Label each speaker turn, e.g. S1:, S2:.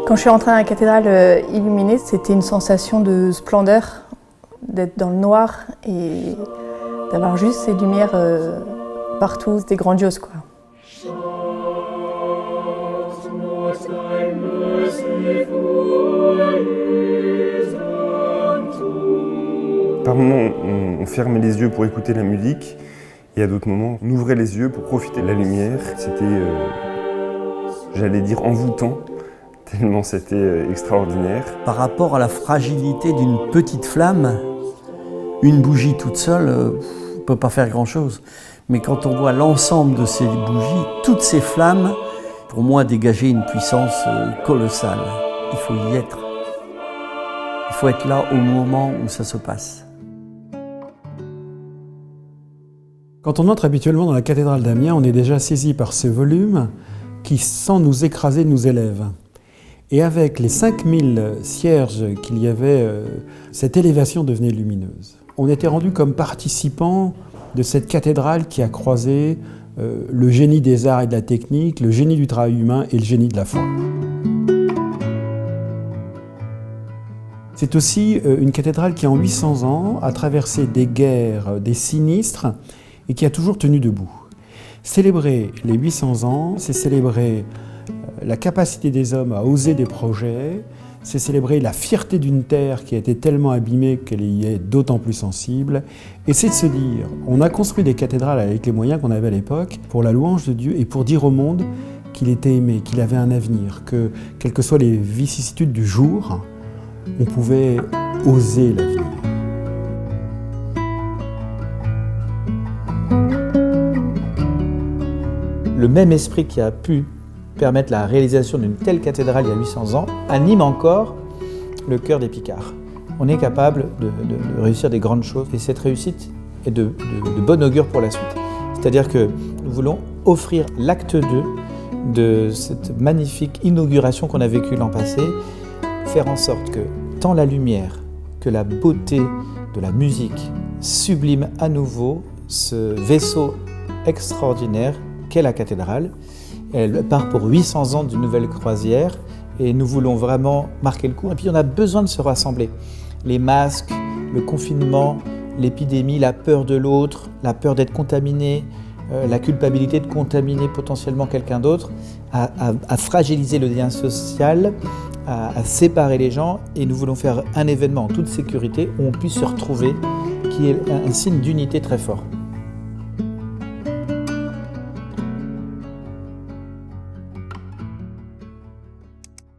S1: Quand je suis rentrée dans la cathédrale illuminée, c'était une sensation de splendeur, d'être dans le noir et d'avoir juste ces lumières partout, c'était grandiose quoi.
S2: Par moments, on fermait les yeux pour écouter la musique, et à d'autres moments, on ouvrait les yeux pour profiter de la lumière. C'était, j'allais dire, envoûtant, tellement c'était extraordinaire.
S3: Par rapport à la fragilité d'une petite flamme, une bougie toute seule ne peut pas faire grand-chose. Mais quand on voit l'ensemble de ces bougies, toutes ces flammes, pour moi, dégager une puissance colossale. Il faut y être. Il faut être là au moment où ça se passe.
S4: Quand on entre habituellement dans la cathédrale d'Amiens, on est déjà saisi par ce volume qui, sans nous écraser, nous élève. Et avec les 5000 cierges qu'il y avait, cette élévation devenait lumineuse. On était rendu comme participants de cette cathédrale qui a croisé le génie des arts et de la technique, le génie du travail humain et le génie de la foi. C'est aussi une cathédrale qui, en 800 ans, a traversé des guerres, des sinistres, et qui a toujours tenu debout. Célébrer les 800 ans, c'est célébrer la capacité des hommes à oser des projets, c'est célébrer la fierté d'une terre qui a été tellement abîmée qu'elle y est d'autant plus sensible, et c'est de se dire, on a construit des cathédrales avec les moyens qu'on avait à l'époque pour la louange de Dieu et pour dire au monde qu'il était aimé, qu'il avait un avenir, que, quelles que soient les vicissitudes du jour, on pouvait oser l'avenir.
S5: Le même esprit qui a pu permettre la réalisation d'une telle cathédrale il y a 800 ans anime encore le cœur des Picards. On est capable de réussir des grandes choses et cette réussite est de bon augure pour la suite. C'est-à-dire que nous voulons offrir l'acte 2 de cette magnifique inauguration qu'on a vécue l'an passé, faire en sorte que tant la lumière que la beauté de la musique sublime à nouveau ce vaisseau extraordinaire qu'est la cathédrale. Elle part pour 800 ans d'une nouvelle croisière et nous voulons vraiment marquer le coup. Et puis on a besoin de se rassembler. Les masques, le confinement, l'épidémie, la peur de l'autre, la peur d'être contaminé, la culpabilité de contaminer potentiellement quelqu'un d'autre, à fragiliser le lien social, à séparer les gens. Et nous voulons faire un événement en toute sécurité où on puisse se retrouver, qui est un signe d'unité très fort.